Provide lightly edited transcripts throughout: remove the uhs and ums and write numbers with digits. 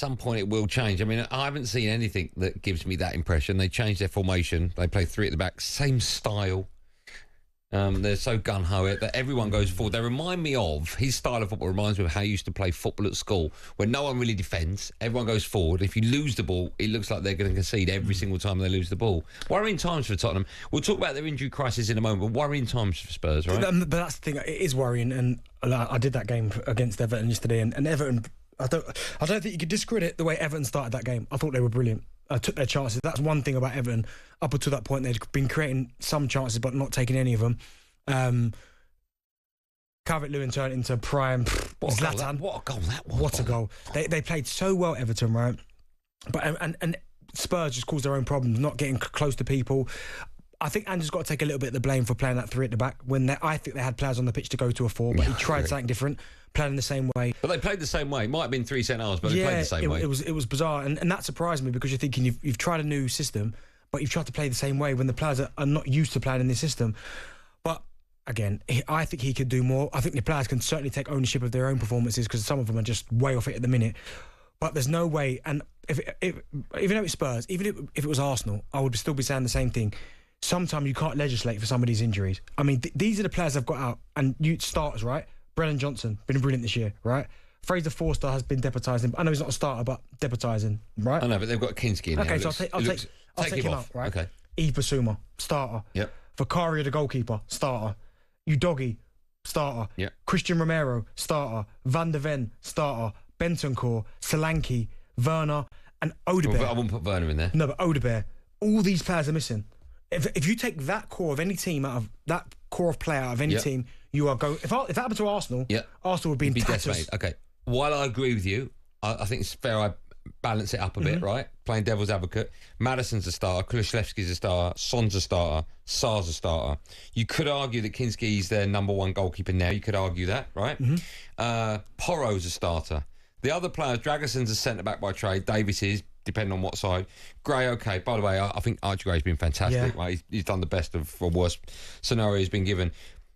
some point it will change. I mean, I haven't seen anything that gives me that impression. They changed their formation. They play 3 at the back, same style. They're so gung-ho that everyone goes forward. They remind me of, his style of football reminds me of how I used to play football at school, where no one really defends, everyone goes forward. If you lose the ball, it looks like they're going to concede every single time they lose the ball. Worrying times for Tottenham. We'll talk about their injury crisis in a moment, but worrying times for Spurs, right? But that's the thing, it is worrying, and I did that game against Everton yesterday, and Everton, I don't think you could discredit the way Everton started that game. I thought they were brilliant. Took their chances. That's one thing about Everton. Up until that point, they'd been creating some chances, but not taking any of them. Calvert-Lewin turned into prime Zlatan. What a goal that was. What a goal. They played so well, Everton, right? But and Spurs just caused their own problems, not getting close to people. I think Ange's got to take a little bit of the blame for playing that 3 at the back when I think they had players on the pitch to go to a 4, but he tried something different, playing the same way. But they played the same way. It might have been 3 centre halves, but they played the same way. It was bizarre, and that surprised me because you're thinking you've tried a new system, but you've tried to play the same way when the players are not used to playing in this system. But again, I think he could do more. I think the players can certainly take ownership of their own performances because some of them are just way off it at the minute. But there's no way, and even though it's Spurs, even if it was Arsenal, I would still be saying the same thing. Sometimes you can't legislate for some of these injuries. I mean, these are the players I've got out, and you starters, right? Brennan Johnson, been brilliant this year, right? Fraser Forster has been deputising. I know he's not a starter, but deputising, right? I know, but they've got Kinski in there. Okay, so I'll take him out, right? Okay. Yves Bissouma, starter. Yep. Vicario, the goalkeeper, starter. Udogie, starter. Yep. Christian Romero, starter. Van der Ven, starter. Bentancur, Solanke, Werner, and Odegaard. Well, I wouldn't put Werner in there. No, but Odegaard. All these players are missing. If you take that core of any team out of that core of player out of any team, you are going. If that happened to Arsenal, Arsenal would be in tatters. Decimated. Okay. While I agree with you, I think it's fair I balance it up a bit, right? Playing devil's advocate. Madison's a starter, Kulusevski's a starter, Son's a starter, Sarr's a starter. You could argue that Kinski's their number 1 goalkeeper now. You could argue that, right? Porro's a starter. The other players, Dragoson's a centre-back by trade, Davies is, depending on what side. Gray, okay. By the way, I think Archie Gray's been fantastic. Right? He's done the best of a worst scenario he's been given.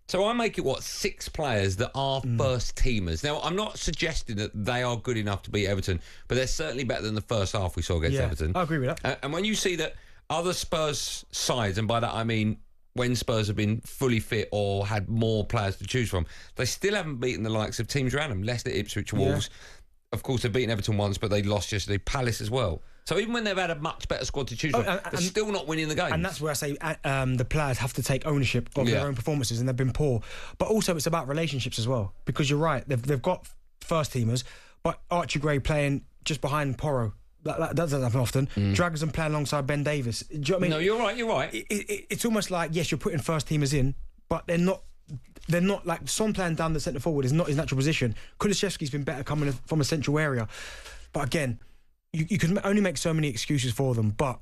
So I make it, 6 players that are first teamers. Now, I'm not suggesting that they are good enough to beat Everton, but they're certainly better than the first half we saw against Everton. I agree with that. And when you see that other Spurs sides, and by that I mean when Spurs have been fully fit or had more players to choose from, they still haven't beaten the likes of teams around them. Leicester, Ipswich, Wolves. Of course, they've beaten Everton once, but they lost yesterday. Palace as well. So even when they've had a much better squad to choose from, they're still not winning the game. And that's where I say the players have to take ownership of their own performances, and they've been poor. But also it's about relationships as well, because you're right, they've got first teamers, but Archie Gray playing just behind Porro, that doesn't happen often. Dragoson playing alongside Ben Davies. Do you know what I mean? No, you're right. It's almost like, yes, you're putting first teamers in, but they're not like Son playing down the centre forward is not his natural position. Kulusevski's been better coming from a central area, but again, you can only make so many excuses for them. But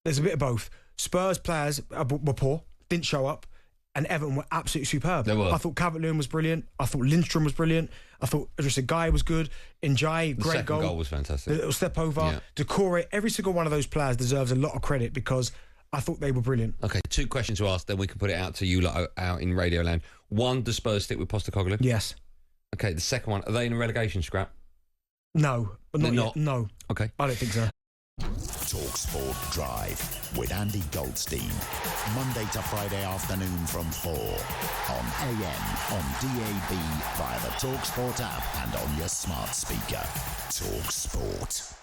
there's a bit of both. Spurs players were poor, didn't show up, and Everton were absolutely superb. They were. I thought Calvert-Lewin was brilliant. I thought Lindstrom was brilliant. I thought Idrissa Gueye was good. Njai, great goal. The second goal was fantastic. The little step over. Yeah. Decore, every single one of those players deserves a lot of credit because I thought they were brilliant. Okay, 2 questions to ask, then we can put it out to you lot out in Radio Land. 1, does Spurs stick with Postecoglou? Yes. Okay, the second one, are they in a relegation scrap? No, but not yet. No. Okay. I don't think so. talkSPORT Drive with Andy Goldstein. Monday to Friday afternoon from 4 on AM, on DAB, via the talkSPORT app and on your smart speaker. talkSPORT.